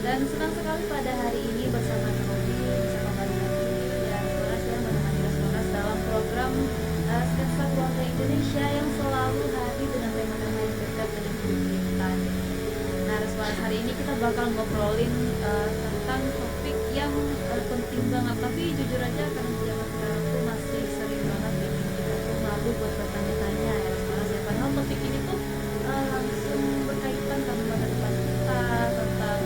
Dan senang sekali pada hari ini bersama Novi bisa kembali lagi dan Responas yang menemani Responas dalam program Sketsa Keluarga Indonesia yang selalu hadir dengan tema-tema yang dekat dengan hidup kita. Nah, Responas hari ini kita bakal ngobrolin tentang topik yang penting banget, tapi jujur aja karena zaman sekarang tuh masih sering banget bikin kita tuh malu buat bertanya-tanya ya Responas ya, padahal topik ini tuh langsung berkaitan sama masa depan kita tentang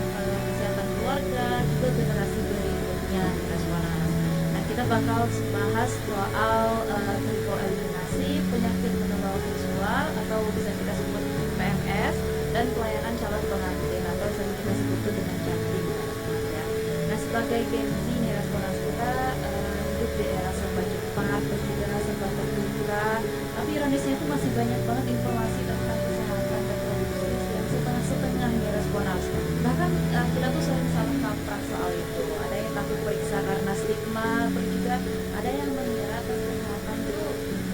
kesehatan keluarga juga generasi berikutnya di Responas. Nah, kita bakal bahas soal triple eliminasi penyakit menular seksual atau bisa kita sebut PMS dan pelayanan calon pengantin atau sering kita sebut itu dengan cantik ya. Nah, sebagai Gen Z nih Responas kita hidup di era serba cepat dan juga serba terbuka, tapi ironisnya itu masih banyak banget informasi tentang kesehatan reproduksi yang setengah-setengah nih Responas. Bahkan kita tuh sering salah kaprah soal itu. Ada yang takut periksa karena stigma, terus juga ada yang mengira kesehatan itu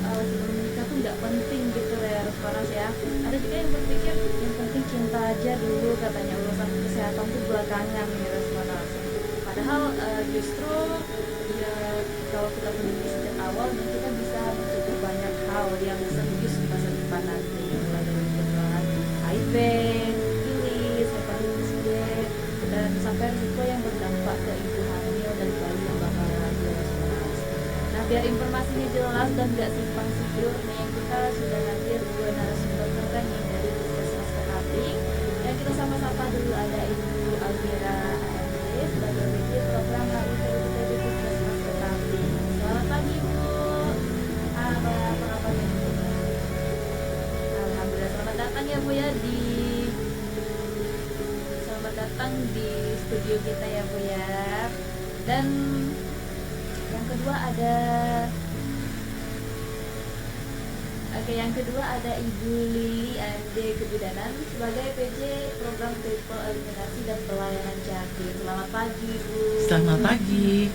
sebelum menikah tuh nggak penting gitu ya Responas ya. Ada juga yang berpikir yang penting cinta aja dulu, katanya urusan kesehatan tuh belakangan nih Responas. Padahal justru ya kalau kita peduli sejak awal nih kita bisa mencegah banyak hal yang serius di masa depan nanti, mulai dari penularan HIV, sifilis, hepatitis B, dan sampai risiko yang berdampak ke ibu hamil dan bayi yang bakal lahir Responas. Nah, biar informasinya jelas dan gak simpang siur nih, kita sudah hadir dua narasumber keren nih dari Puskesmas Kekaping. Dan kita sama-sama dulu ada Ibu Almira AMD sebagai VP Program HIV UPD Puskesmas Kekaping. Selamat pagi Bu. Apa kabarnya Bu? Alhamdulillah, selamat datang ya Bu ya selamat datang di studio kita ya Bu ya. Dan yang kedua ada Ibu Lili AMD Kebidanan sebagai PJ Program Triple Eliminasi dan Pelayanan Jatim. Selamat pagi Bu. Selamat pagi.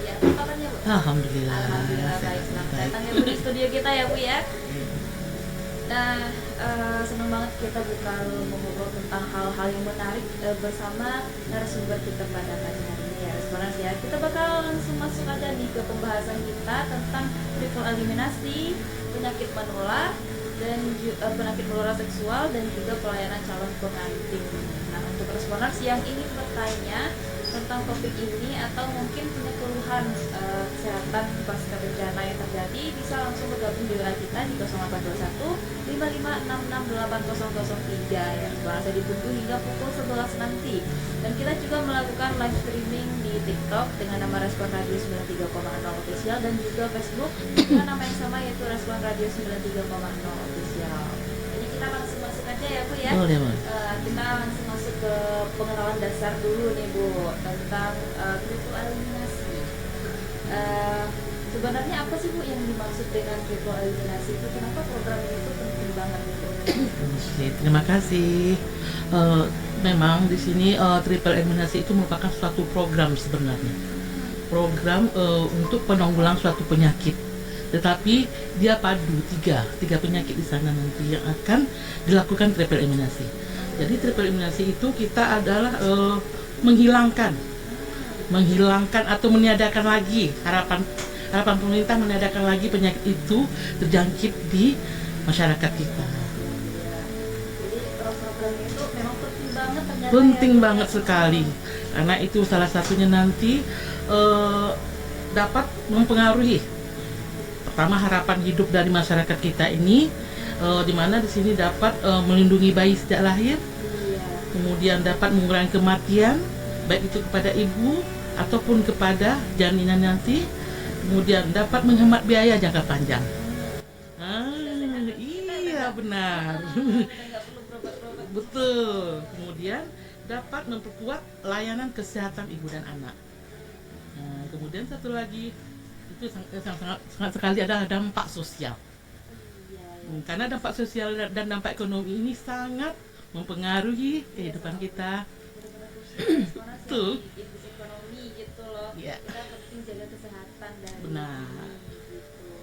Ya, apa kabarnya Bu? Alhamdulillah. Alhamdulillah baik. Selamat datang ya Bu di studio kita ya Bu ya. Nah, senang banget kita bakal ngobrol tentang hal-hal yang menarik bersama narasumber kita pada pagi hari ini ya Responas ya. Kita bakal langsung masuk aja nih ke pembahasan kita tentang triple eliminasi, penyakit menular dan penyakit menular seksual dan juga pelayanan calon pengantin. Nah, untuk Responas yang ingin bertanya tentang topik ini atau mungkin punya keluhan kesehatan pasca bencana yang terjadi, bisa langsung bergabung di WA kita di 0821 55668003 yang bahasa ditunggu hingga pukul 11 nanti. Dan kita juga melakukan live streaming di TikTok dengan nama Respon Radio 93,0 Official dan juga Facebook dengan nama yang sama yaitu Respon Radio 93,0 Official. Jadi kita langsung masuk aja ya Bu ya. Boleh, Bu. Kita langsung masuk ke pengenalan dasar dulu nih Bu tentang triple eliminasi. Sebenarnya apa sih Bu yang dimaksud dengan triple eliminasi itu? Kenapa program ini itu penting banget gitu? Oke, terima kasih. Memang di sini triple eliminasi itu merupakan suatu program sebenarnya. Program untuk penanggulang suatu penyakit. Tetapi dia padu tiga penyakit di sana nanti yang akan dilakukan triple eliminasi. Jadi triple eliminasi itu kita adalah menghilangkan atau meniadakan lagi harapan pemerintah meniadakan lagi penyakit itu terjangkit di masyarakat kita. Jadi program itu memang penting banget ternyata. Penting banget sekali karena itu salah satunya nanti dapat mempengaruhi pertama harapan hidup dari masyarakat kita ini, di mana di sini dapat melindungi bayi sejak lahir, kemudian dapat mengurangi kematian baik itu kepada ibu ataupun kepada janinan nanti, kemudian dapat menghemat biaya jangka panjang. Iya benar. Betul. Kemudian dapat memperkuat layanan kesehatan ibu dan anak. Kemudian satu lagi itu sangat sekali adalah dampak sosial. Karena dampak sosial dan dampak ekonomi ini sangat mempengaruhi kehidupan kita. Betul. Ekonomi gitu loh. Ya. Kita penting jaga kesehatan dan benar. gitu.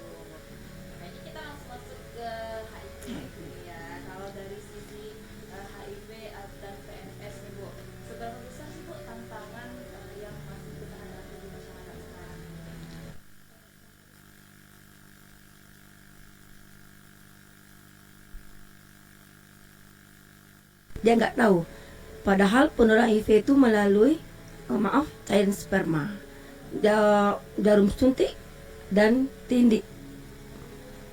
Makanya kita langsung masuk ke HIV ya. Kalau dari sisi HIV dan PMS nih Bu, seberapa besar sih Bu dia nggak tahu. Padahal penularan HIV itu melalui cairan sperma, jarum suntik dan tindik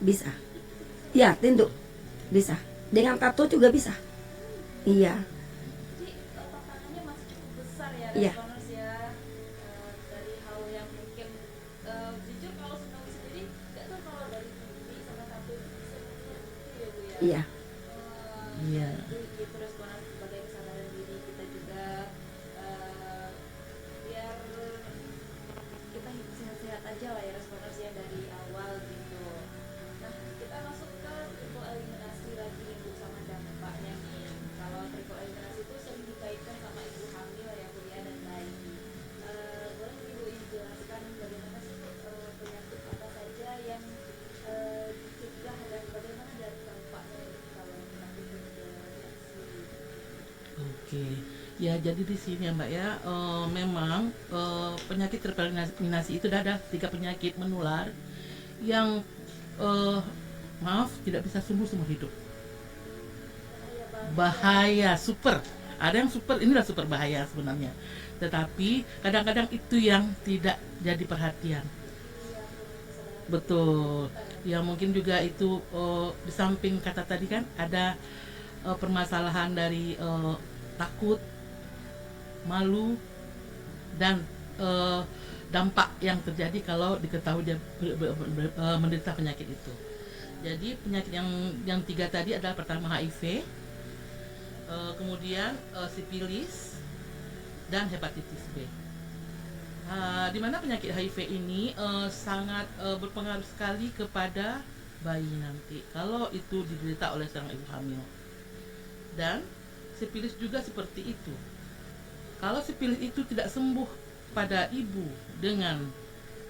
bisa. Ya, tinduk bisa. Dengan tato juga bisa. Iya. Jadi tantangannya masih cukup besar ya, Iya. Responers ya. Dari hal yang mungkin jujur kalau Snowy sendiri nggak tahu kalau dari TV sama tato itu bisa mengerti ya Bu ya. Iya. Iya. Itu Responers sebagai kesadaran diri kita juga, biar kita hidup sehat-sehat aja lah ya Responers ya dari awal gitu. Nah, kita masuk ke triple eliminasi lagi Bu sama dampaknya nih. Kalau triple eliminasi itu sering dikaitkan sama ibu hamil ya Bu ya, dan bayi. Boleh Ibu jelaskan bagaimana sih penyakit apa saja yang dicegah dan bagaimana dari dampaknya kalau penyakit triple eliminasi? Oke, ya jadi di sini ya Mbak ya, memang penyakit tereliminasi itu ada 3 penyakit menular yang tidak bisa sembuh seumur hidup. Bahaya, super. Ada yang super, inilah super bahaya sebenarnya. Tetapi kadang-kadang itu yang tidak jadi perhatian. Betul. Ya mungkin juga itu di samping kata tadi kan ada permasalahan dari takut, malu, dan dampak yang terjadi kalau diketahui dia menderita penyakit itu. Jadi penyakit yang 3 tadi adalah pertama HIV, kemudian sifilis dan hepatitis B. Di mana penyakit HIV ini sangat berpengaruh sekali kepada bayi nanti kalau itu diderita oleh seorang ibu hamil. Dan sifilis juga seperti itu. Kalau sifilis itu tidak sembuh pada ibu dengan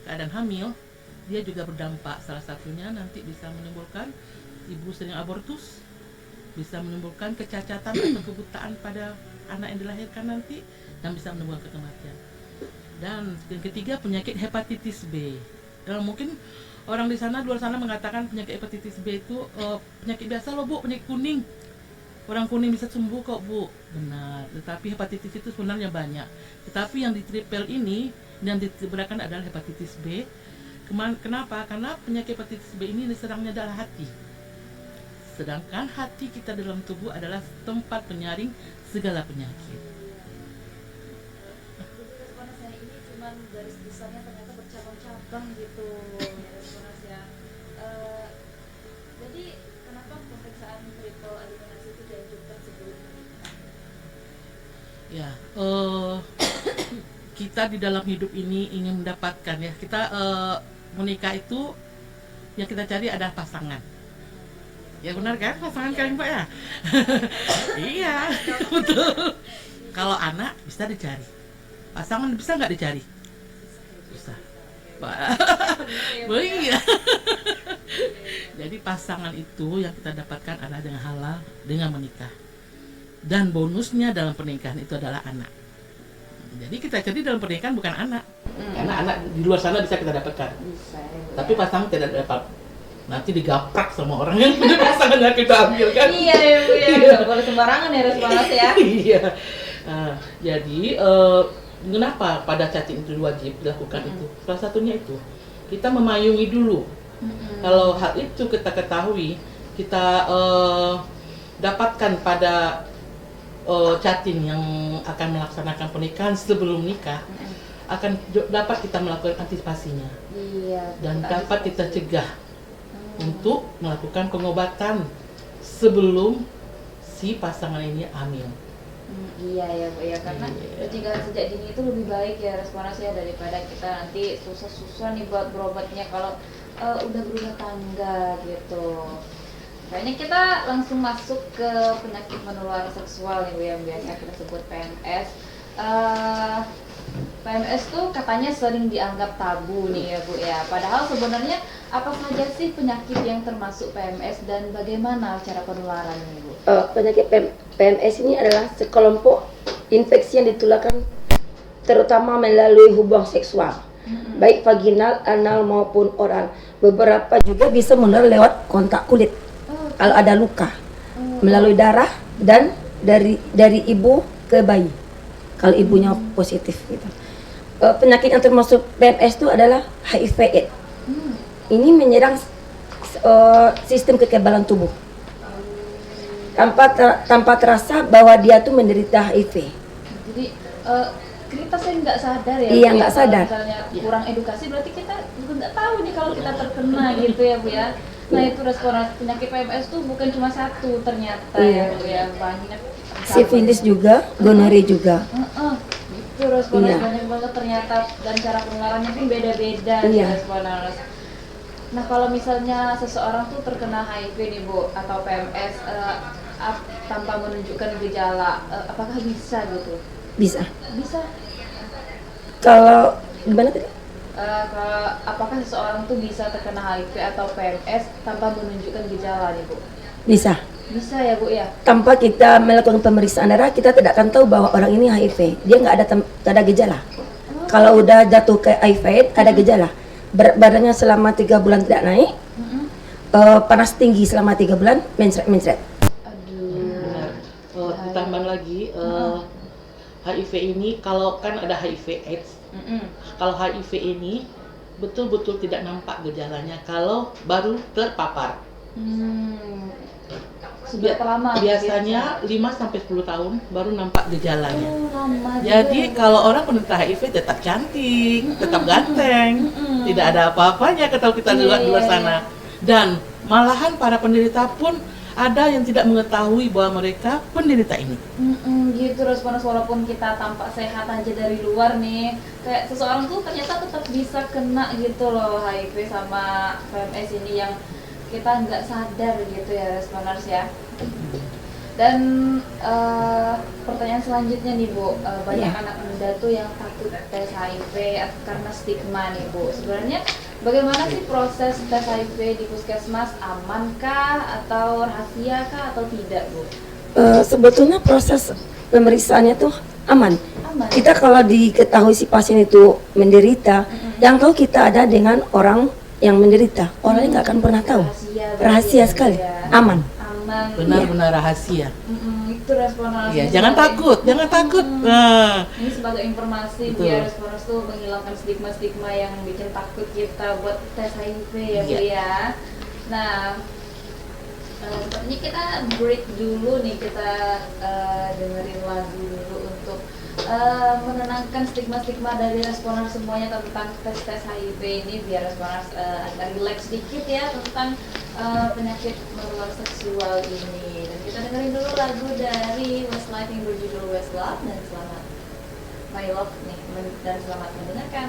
keadaan hamil, dia juga berdampak. Salah satunya nanti bisa menimbulkan ibu sering abortus, bisa menimbulkan kecacatan atau kebutaan pada anak yang dilahirkan nanti, dan bisa menimbulkan kematian. Dan yang ketiga penyakit hepatitis B. Mungkin orang di sana, luar sana mengatakan penyakit hepatitis B itu penyakit biasa loh Bu, penyakit kuning. Orang kuning bisa sembuh kok Bu. Benar, tetapi hepatitis itu sebenarnya banyak. Tetapi yang di triple ini yang dibedakan adalah hepatitis B. Kenapa? Karena penyakit hepatitis B ini diserangnya adalah hati. Sedangkan hati kita dalam tubuh adalah tempat penyaring segala penyakit. Jadi Responers ya, ini cuman garis besarnya ternyata bercabang-cabang gitu ya Responers ya. Jadi kenapa pemeriksaan triple eliminasi itu dianjurkan sebelum menikah? Ya, kita di dalam hidup ini ingin mendapatkan ya, kita menikah itu yang kita cari adalah pasangan. Ya benar kan, pasangan kalian Pak ya? Iya, betul. Kalau anak bisa dicari, pasangan bisa nggak dicari? Bisa. Iya. Jadi pasangan itu yang kita dapatkan adalah dengan halal, dengan menikah. Dan bonusnya dalam pernikahan itu adalah anak. Jadi kita cari dalam pernikahan bukan anak, karena anak di luar sana bisa kita dapatkan. Tapi pasangan tidak dapat. Nanti digaprak sama orang yang punya pasangan yang kita ambil kan. Iya ya Bu ya, nggak boleh sembarangan ya Responers ya. Iya. Jadi kenapa pada cacing itu wajib dilakukan itu? Salah satunya itu kita memayungi dulu. Kalau hal itu kita ketahui, kita dapatkan pada cacing yang akan melaksanakan pernikahan sebelum nikah, akan dapat kita melakukan antisipasinya. Iya. Dan dapat kita cegah untuk melakukan pengobatan sebelum si pasangan ini hamil. Iya ya Bu ya, karena pencegahan sejak dini itu lebih baik ya Responers ya, daripada kita nanti susah-susah nih buat berobatnya kalau udah berumah tangga gitu. Kayaknya kita langsung masuk ke penyakit menular seksual nih Bu yang biasa kita sebut PMS. PMS tuh katanya sering dianggap tabu nih ya Bu ya. Padahal sebenarnya apa saja sih penyakit yang termasuk PMS dan bagaimana cara penularannya Bu? Penyakit PMS ini adalah sekelompok infeksi yang ditularkan terutama melalui hubungan seksual, baik vaginal, anal maupun oral. Beberapa juga bisa menular lewat kontak kulit kalau ada luka, melalui darah dan dari ibu ke bayi. Kalau ibunya positif gitu. Penyakit yang termasuk PMS itu adalah HIV/AIDS. Ini menyerang sistem kekebalan tubuh. Tanpa terasa bahwa dia tuh menderita HIV. Jadi kita sih nggak sadar ya. Iya, Bu, nggak ya, sadar. kalau misalnya kurang edukasi berarti kita juga nggak tahu nih kalau kita terkena gitu ya Bu ya. Nah itu respon penyakit PMS tuh bukan cuma satu ternyata ya Bu ya, banyak. Sifilis juga, gonore juga. Itu responnya Iya. banyak banget ternyata, dan cara penularannya pun beda-beda Iya. responnya. Nah kalau misalnya seseorang tuh terkena HIV nih Bu atau PMS tanpa menunjukkan gejala, apakah bisa gitu? Bisa. Bisa. Kalau gimana tadi? Apakah seseorang tuh bisa terkena HIV atau PMS tanpa menunjukkan gejala nih Bu? Bisa. Bisa ya Bu ya? Tanpa kita melakukan pemeriksaan darah, kita tidak akan tahu bahwa orang ini HIV. Dia nggak ada gejala. Kalau udah jatuh ke HIV, ada gejala. Berat badannya selama 3 bulan tidak naik, panas tinggi selama 3 bulan, mencret. Aduh. Ditambah lagi HIV ini, kalau kan ada HIV/AIDS. Kalau HIV ini betul-betul tidak nampak gejalanya kalau baru terpapar. Sudah lama. Biasanya 5-10 tahun baru nampak gejalanya. Lama. Jadi kalau orang penderita HIV tetap cantik, tetap ganteng, tidak ada apa-apanya kalau kita di luar sana. Dan malahan para penderita pun ada yang tidak mengetahui bahwa mereka penderita ini. Gitu respons, walaupun kita tampak sehat aja dari luar nih, kayak seseorang tuh ternyata tetap bisa kena gitu loh HIV sama PMS ini yang kita nggak sadar gitu ya responers ya. Dan pertanyaan selanjutnya nih Bu, banyak anak muda tuh yang takut tes HIV karena stigma nih Bu. Sebenarnya bagaimana sih proses tes HIV di puskesmas, amankah atau rahasia kah atau tidak Bu? Sebetulnya proses pemeriksaannya tuh aman. Aman. Kita kalau diketahui si pasien itu menderita, yang tahu kita ada dengan orang yang menderita. Orangnya nggak akan pernah tahu. Rahasia sekali. Ya. Aman. Aman. Benar-benar rahasia. Itu responers. Iya, jangan takut. Nah, Ini sebagai informasi betul. biar responers tuh menghilangkan stigma-stigma yang bikin takut kita buat tes HIV ya Bu Iya. ya. Nah, sepertinya kita break dulu nih, kita dengerin lagu dulu untuk menenangkan stigma-stigma dari responer semuanya tentang tes HIV ini, biar responer agak relax sedikit ya tentang penyakit menular seksual ini. Dan kita dengerin dulu lagu dari Westlife yang berjudul Westlove, dan selamat My Love nih, dan selamat mendengarkan.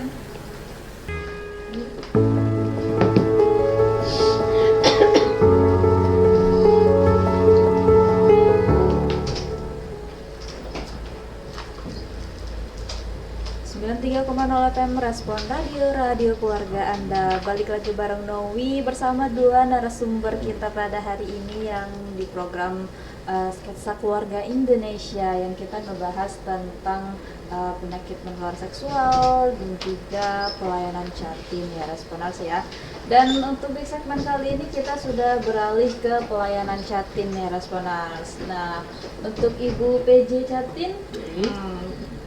93,0 FM Respon Radio keluarga Anda. Balik lagi bareng Novi bersama dua narasumber kita pada hari ini yang di program Sketsa Keluarga Indonesia, yang kita ngebahas tentang penyakit menular seksual dan juga pelayanan Jatim ya Responers ya. Dan untuk di segmen kali ini kita sudah beralih ke pelayanan Jatim ya Responers. Nah, untuk Ibu PJ Jatim,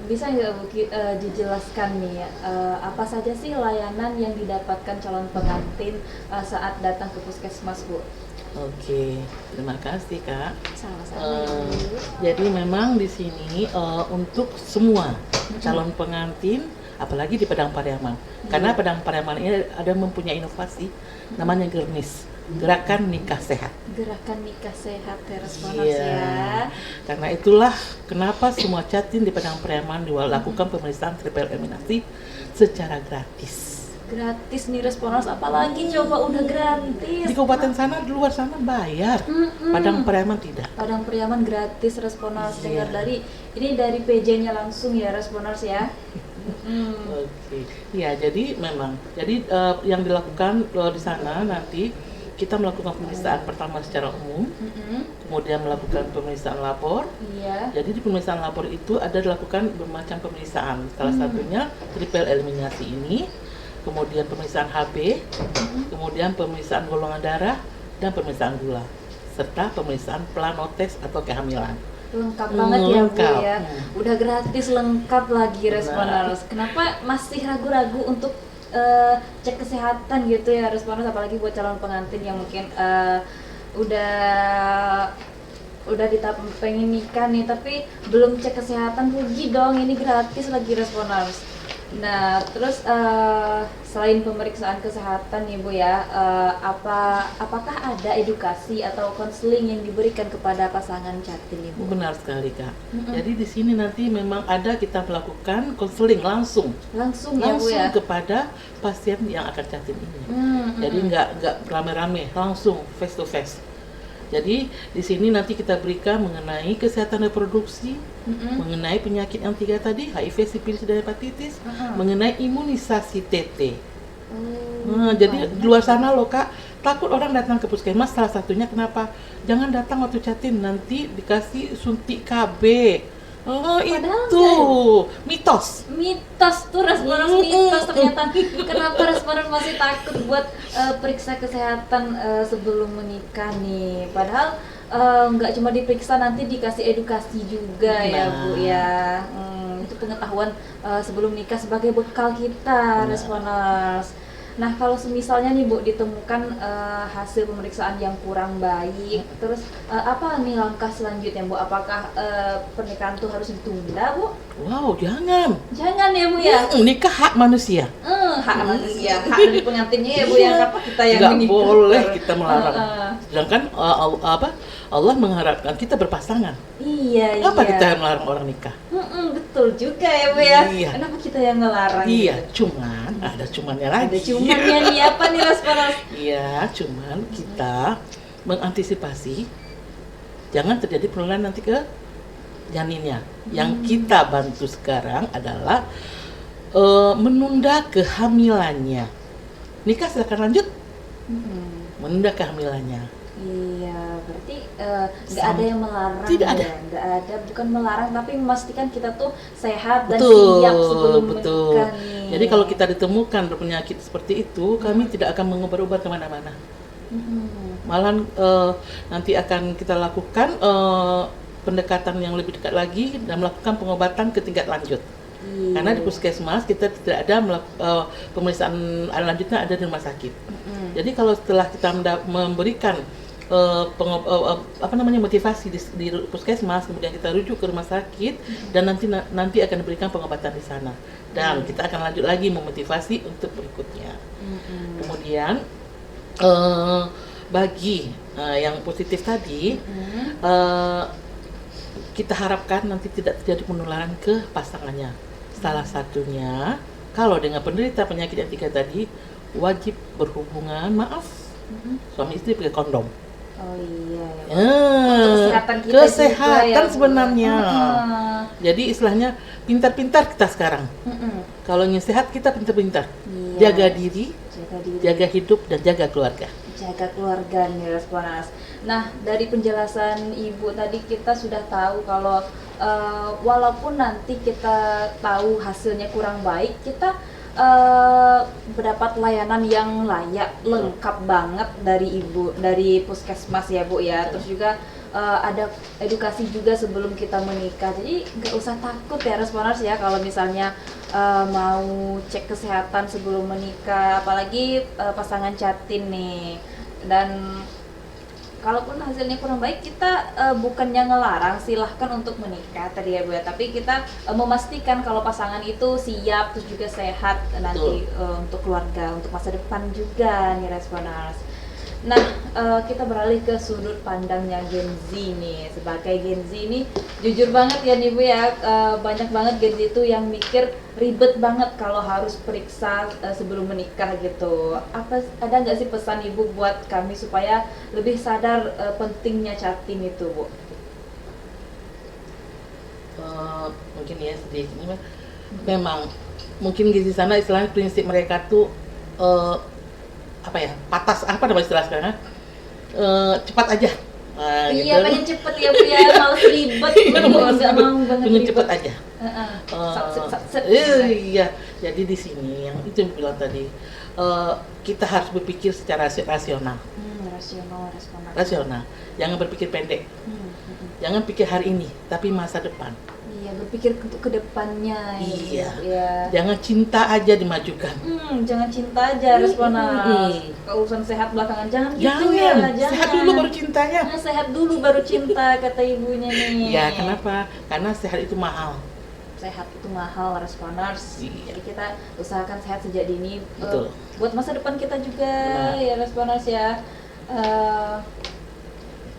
bisa nggak Bu dijelaskan nih apa saja sih layanan yang didapatkan calon pengantin saat datang ke puskesmas Bu? Oke, terima kasih Kak. Sama-sama. Jadi memang di sini untuk semua calon pengantin, apalagi di Padang Pariaman, karena Padang Pariaman ini ada mempunyai inovasi namanya GERNIS, Gerakan Nikah Sehat. Gerakan Nikah Sehat ya Responers ya. Karena itulah kenapa semua Jatim di Padang Pariaman dilakukan pemeriksaan triple eliminasi secara gratis. Gratis nih Responers, apalagi coba udah gratis. Di kabupaten sana, di luar sana bayar. Padang Pariaman tidak. Padang Pariaman gratis Responers. Iya. Dengar dari PJ-nya langsung ya Responers ya. Oke. Ya, jadi memang yang dilakukan di sana nanti kita melakukan pemeriksaan pertama secara umum, kemudian melakukan pemeriksaan lapor. Iya. Jadi di pemeriksaan lapor itu ada dilakukan bermacam pemeriksaan. Salah satunya triple eliminasi ini, kemudian pemeriksaan HB, kemudian pemeriksaan golongan darah dan pemeriksaan gula, serta pemeriksaan planotes atau kehamilan. Lengkap banget ya Bu lengkap. ya. Udah gratis lengkap lagi Responers. Kenapa masih ragu-ragu untuk cek kesehatan gitu ya Responers, apalagi buat calon pengantin yang mungkin udah di tahap pengen nikah nih tapi belum cek kesehatan, rugi dong, ini gratis lagi Responers. Nah terus selain pemeriksaan kesehatan nih Bu ya, apakah ada edukasi atau konseling yang diberikan kepada pasangan catin nih Bu? Benar sekali Kak. Jadi di sini nanti memang ada kita melakukan konseling langsung Ya Bu ya? kepada pasien yang akan catin ini. Jadi nggak rame-rame, langsung face to face. Jadi di sini nanti kita berikan mengenai kesehatan reproduksi, mengenai penyakit yang 3 tadi, HIV, sifilis, dan hepatitis, mengenai imunisasi TT. Jadi di luar sana loh Kak, takut orang datang ke puskesmas, salah satunya kenapa? Jangan datang waktu catin, nanti dikasih suntik KB. Oh Padahal itu mitos. Mitos tuh Responers, mitos ternyata. Kenapa Responers masih takut buat periksa kesehatan sebelum menikah nih? Padahal nggak cuma diperiksa, nanti dikasih edukasi juga ya Bu ya. Itu pengetahuan sebelum nikah sebagai bekal kita Responers. Nah kalau misalnya nih Bu ditemukan hasil pemeriksaan yang kurang baik, terus apa nih langkah selanjutnya Bu? Apakah pernikahan tuh harus ditunda Bu? Wow, jangan. Jangan ya Bu ya? Nikah hak manusia. Hak manusia, hak dari pengantinnya ya Bu ya, apa kita yang nggak menikah? boleh kita melarang. Sedangkan Allah mengharapkan kita berpasangan. Iya. Kenapa kita melarang orang nikah? Betul juga ya Bu ya. Iya. Kenapa kita yang ngelarang? Iya, gitu? cuman ada cumannya lagi. Ada cumannya nih, apa nih Responers? Iya, cuman kita mengantisipasi jangan terjadi penularan nanti ke janinnya. Yang kita bantu sekarang adalah menunda kehamilannya. Nikah silakan lanjut, menunda kehamilannya. Iya, berarti nggak ada yang melarang. Tidak ada. Ya? Nggak ada, bukan melarang tapi memastikan kita tuh sehat dan Betul, siap sebelum betul. menikah nih. Jadi kalau kita ditemukan berpenyakit seperti itu, kami tidak akan mengobat-obat kemana-mana. Malahan nanti akan kita lakukan pendekatan yang lebih dekat lagi dan melakukan pengobatan ke tingkat lanjut. Karena di puskesmas kita tidak ada pemeriksaan lanjutnya, ada di rumah sakit. Jadi kalau setelah kita memberikan motivasi di puskesmas, kemudian kita rujuk ke rumah sakit dan nanti akan diberikan pengobatan di sana. Dan kita akan lanjut lagi memotivasi untuk berikutnya. Kemudian bagi yang positif tadi, kita harapkan nanti tidak terjadi penularan ke pasangannya. Salah satunya, kalau dengan penderita penyakit yang 3 tadi, wajib berhubungan, suami istri pakai kondom. Oh iya. Untuk kesehatan kita kesehatan juga ya, sebenarnya. Jadi istilahnya pintar-pintar kita sekarang. Kalau ingin sehat kita pintar-pintar. Iya. Jaga diri, jaga hidup, dan jaga keluarga. Jaga keluarga nih Responers. Nah dari penjelasan Ibu tadi kita sudah tahu kalau walaupun nanti kita tahu hasilnya kurang baik, kita mendapat layanan yang layak, lengkap banget dari puskesmas ya Bu ya. Terus juga ada edukasi juga sebelum kita menikah. Jadi nggak usah takut ya Responers ya kalau misalnya mau cek kesehatan sebelum menikah, apalagi pasangan catin nih. Dan kalaupun hasilnya kurang baik, kita bukannya ngelarang, silahkan untuk menikah tadi ya Bu ya, tapi kita memastikan kalau pasangan itu siap, terus juga sehat nanti untuk keluarga, untuk masa depan juga nih Responers. Nah, kita beralih ke sudut pandangnya Gen Z nih. Sebagai Gen Z ini, jujur banget ya nih Bu ya, banyak banget Gen Z itu yang mikir ribet banget kalau harus periksa sebelum menikah gitu. Ada nggak sih pesan Ibu buat kami supaya lebih sadar pentingnya catin itu Bu? Mungkin ya sedikit, memang mungkin di sana istilahnya prinsip mereka tuh patas istilah sekarang, cepat aja. Iya, pengen cepet ya Bu ya, males ribet, nggak mau banget pengen ribet. cepet aja. Satset. Iya, jadi di sini yang itu yang bilang tadi, kita harus berpikir secara rasional. Rasional. Jangan berpikir pendek. Jangan pikir hari ini, tapi masa depan. Iya, berpikir untuk kedepannya. Iya. Ya. Jangan cinta aja dimajukan. Jangan cinta aja Responas. Urusan sehat belakangan jangan gitu ya. Jangan. Sehat dulu baru cintanya. Nah, sehat dulu baru cinta kata ibunya nih. Ya, kenapa? Karena sehat itu mahal. Sehat itu mahal Responers. Iya. Jadi kita usahakan sehat sejak dini. Betul. Buat masa depan kita juga. Benar. Ya Responers ya.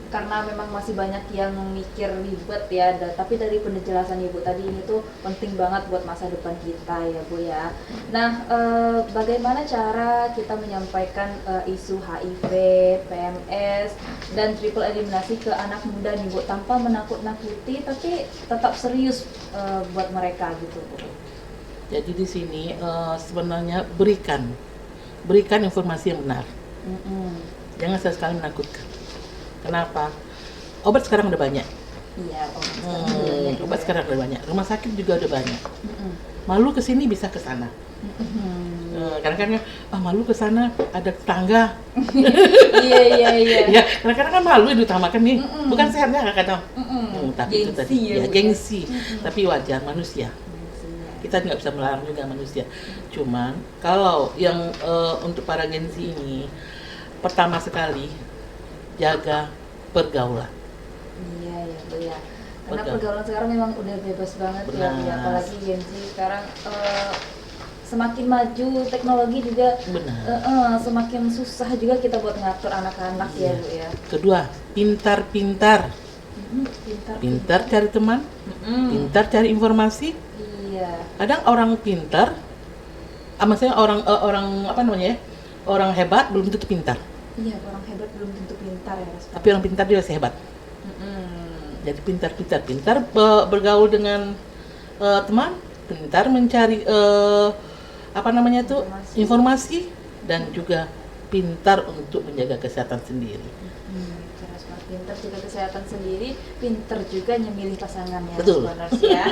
Karena memang masih banyak yang mikir ribet ya, tapi dari penjelasan Ibu tadi ini tuh penting banget buat masa depan kita ya Bu ya. Nah, bagaimana cara kita menyampaikan isu HIV, PMS, dan triple eliminasi ke anak muda nih Bu, tanpa menakut-nakuti tapi tetap serius buat mereka gitu Bu. Jadi di sini sebenarnya berikan informasi yang benar. Jangan sekali menakutkan. Kenapa? Obat sekarang udah banyak. Iya, obat sekarang udah banyak. Rumah sakit juga udah banyak. Malu ke sini bisa ke sana. Kadang-kadang malu ke sana ada tetangga. Iya. Ya, kadang-kadang kan malu diutamakan nih. Bukan sehatnya kadang-kadang. Tapi itu tadi gengsi. Tapi wajar manusia. Kita nggak bisa melarang juga manusia. Cuman kalau yang untuk para gengsi ini, pertama sekali jaga pergaulan. Iya ya Bu ya. Karena pergaulan sekarang memang udah bebas banget ya Bu ya. Apalagi Gen Z sekarang semakin maju teknologi juga. Semakin susah juga kita buat ngatur anak-anak ya Bu ya. Kedua, pintar cari teman, pintar cari informasi. Iya. Kadang orang pintar, maksudnya orang orang hebat belum tentu pintar. Iya, orang hebat belum tentu pintar ya. Tapi orang pintar dia masih hebat. Jadi pintar bergaul dengan teman, pintar mencari informasi dan juga pintar untuk menjaga kesehatan sendiri. Pintar jaga kesehatan sendiri, pintar juga nyemilih pasangannya. Betul. Ya.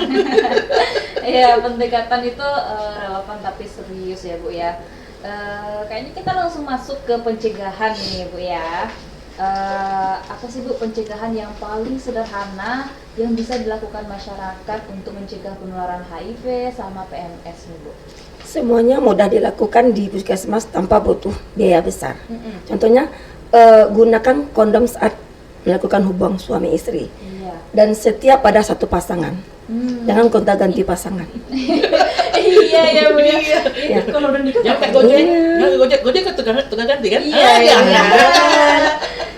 Iya, pendekatan itu relevan tapi serius ya Bu ya. Kayaknya kita langsung masuk ke pencegahan nih Bu ya. Apa sih Bu pencegahan yang paling sederhana yang bisa dilakukan masyarakat untuk mencegah penularan HIV sama PMS nih Bu? Semuanya mudah dilakukan di puskesmas tanpa butuh biaya besar. Contohnya gunakan kondom saat melakukan hubungan suami istri. Iya. Dan setiap ada satu pasangan. Jangan gonta-ganti pasangan. Iya ya Bu ya. Kalau udah nikah Jangan gojek ke tukang ganti kan? Iya.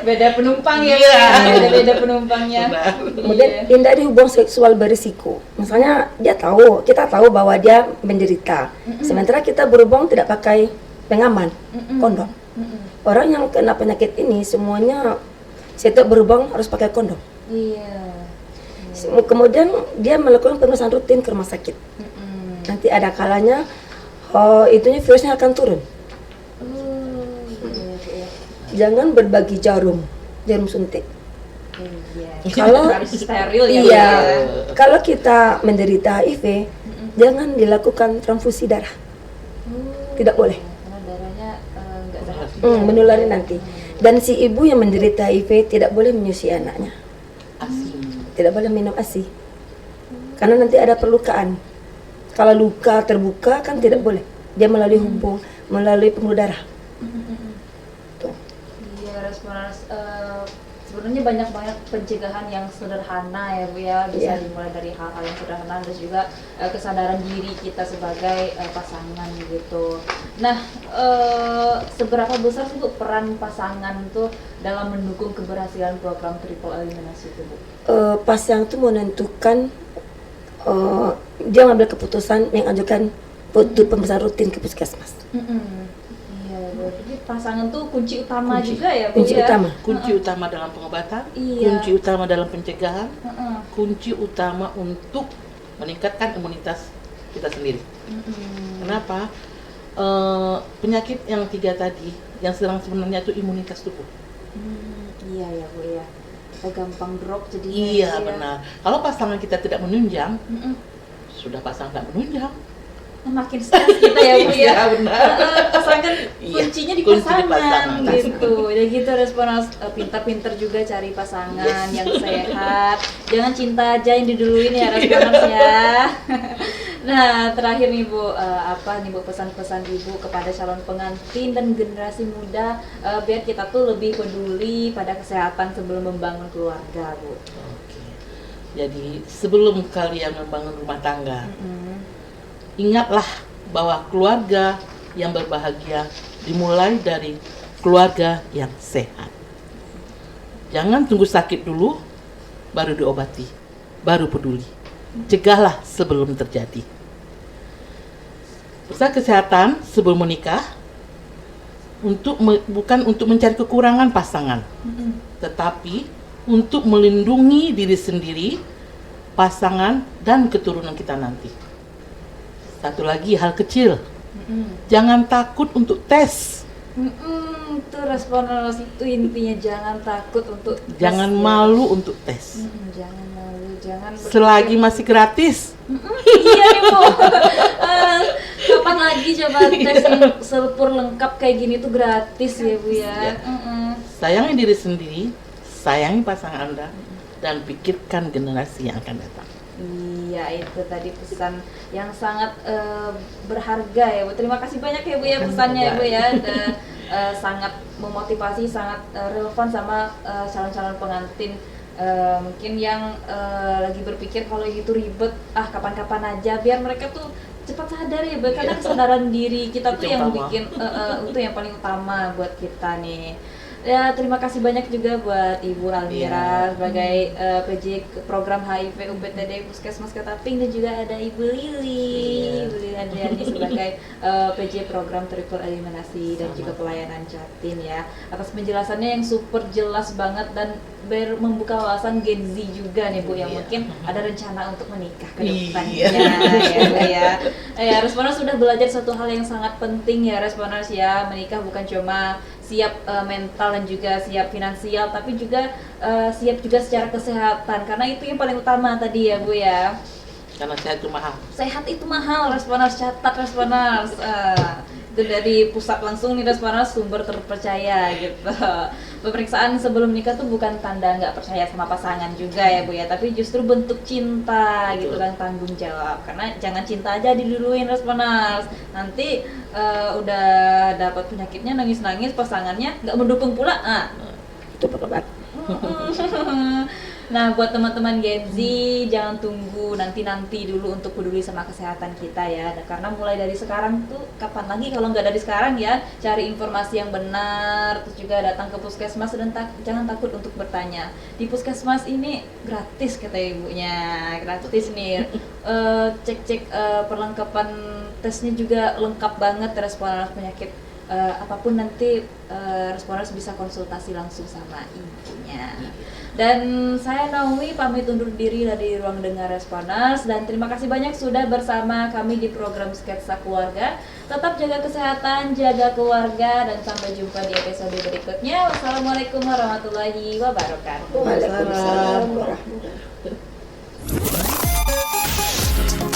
Beda penumpang ya. Beda penumpangnya. Kemudian hindari hubungan seksual berisiko. Misalnya kita tahu bahwa dia menderita. Sementara kita berhubung tidak pakai pengaman, kondom. Orang yang kena penyakit ini semuanya setiap berhubung harus pakai kondom. Iya. Kemudian dia melakukan pemeriksaan rutin ke rumah sakit. Nanti ada kalanya itunya virusnya akan turun. Jangan berbagi jarum suntik. Kalau harus steril ya. Iya. Kalau kita menderita HIV, jangan dilakukan transfusi darah. Tidak boleh. Karena darahnya nggak sehat. Menulari nanti. Dan si ibu yang menderita HIV tidak boleh menyusui anaknya. Tidak boleh minum ASI. Karena nanti ada perlukaan. Kalau luka terbuka kan tidak boleh. Dia melalui melalui pembuluh darah. Tuh. Iya, Responers. Sebenarnya banyak pencegahan yang sederhana ya Bu ya. Bisa dimulai dari hal-hal yang sederhana dan juga kesadaran diri kita sebagai pasangan gitu. Nah, seberapa besar sih Bu peran pasangan tuh dalam mendukung keberhasilan program triple eliminasi itu Bu? Pasangan itu menentukan dia mengambil keputusan yang ajukan untuk pemeriksaan rutin ke puskesmas. Iya, jadi pasangan tuh kunci utama juga ya Bu kunci ya? utama. Kunci utama dalam pengobatan, Iya. kunci utama dalam pencegahan, kunci utama untuk meningkatkan imunitas kita sendiri. Kenapa? Penyakit yang 3 tadi yang sedang sebenarnya itu imunitas tubuh. Iya ya Bu ya. Kita gampang drop jadi. Iya benar. Kalau pasangan kita tidak menunjang, sudah pasangan nggak menunjang, makin stres kita ya Bu ya. Iya, benar. Pasangan Iya, kuncinya di kunci di pasangan pasangan. gitu. Ya gitu Responers, pintar-pintar juga cari pasangan yang sehat. Jangan cinta aja yang diduluin ya Responers ya. Nah, terakhir nih Bu, apa nih Bu pesan-pesan Ibu kepada calon pengantin dan generasi muda biar kita tuh lebih peduli pada kesehatan sebelum membangun keluarga, Bu. Oke. Jadi sebelum kalian membangun rumah tangga, ingatlah bahwa keluarga yang berbahagia dimulai dari keluarga yang sehat. Jangan tunggu sakit dulu, baru diobati, baru peduli. Cegahlah sebelum terjadi. Usaha kesehatan sebelum menikah bukan untuk mencari kekurangan pasangan, tetapi untuk melindungi diri sendiri, pasangan, dan keturunan kita nanti. Satu lagi hal kecil, jangan takut untuk tes. Itu Responers, itu intinya jangan takut untuk tes, Jangan ya. malu untuk tes. Jangan malu, jangan berpikir- Selagi masih gratis. Iya nih Bu. Kapan lagi coba tes yang sepur lengkap kayak gini tuh gratis ya Bu ya. Ya. Sayangi diri sendiri, sayangi pasangan Anda, dan pikirkan generasi yang akan datang. Iya, itu tadi pesan yang sangat berharga ya Bu. Terima kasih banyak ya Bu ya pesannya ya Bu ya. Dan, sangat memotivasi, sangat relevan sama calon-calon pengantin. Mungkin yang lagi berpikir kalau itu ribet, kapan-kapan aja, biar mereka tuh cepat sadar ya Bu. Karena kesadaran diri kita tuh Itu yang utama. bikin itu yang paling utama buat kita nih. Ya, terima kasih banyak juga buat Ibu Almira sebagai PJ program HIV UPTD Puskesmas Ketaping, dan juga ada Ibu Lili, Ibu Lili Andriani sebagai PJ program triple eliminasi dan juga pelayanan Jatim ya. Atas penjelasannya yang super jelas banget dan membuka wawasan Gen Z juga nih Bu, yang mungkin ada rencana untuk menikah ke depannya. Ya, Responers sudah belajar satu hal yang sangat penting ya Responers ya. Menikah bukan cuma siap mental dan juga siap finansial, tapi juga siap juga secara kesehatan, karena itu yang paling utama tadi ya Bu ya. Karena sehat itu mahal. Sehat itu mahal Responers, catat Responers. Itu dari pusat langsung nih Responers, sumber terpercaya gitu. Pemeriksaan sebelum nikah tuh bukan tanda nggak percaya sama pasangan juga ya Bu ya, tapi justru bentuk cinta gitu dan tanggung jawab. Karena jangan cinta aja diduluin Responers, nanti udah dapat penyakitnya nangis-nangis, pasangannya nggak mendukung pula. Itu pekebat. Nah, buat teman-teman Gen Z, jangan tunggu nanti dulu untuk peduli sama kesehatan kita ya. Karena mulai dari sekarang tuh, kapan lagi kalau nggak dari sekarang ya, cari informasi yang benar, terus juga datang ke puskesmas dan jangan takut untuk bertanya. Di puskesmas ini gratis kata ibunya, gratis nih. Cek-cek perlengkapan tesnya juga lengkap banget, Responers penyakit apapun nanti Responers bisa konsultasi langsung sama ibunya. Dan saya Naomi pamit undur diri dari Ruang Dengar Responers, dan terima kasih banyak sudah bersama kami di program Sketsa Keluarga. Tetap jaga kesehatan, jaga keluarga, dan sampai jumpa di episode berikutnya. Wassalamualaikum warahmatullahi wabarakatuh. Waalaikumsalam warahmatullahi wabarakatuh.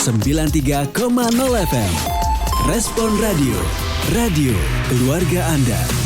93,0 FM Respon Radio, radio keluarga Anda.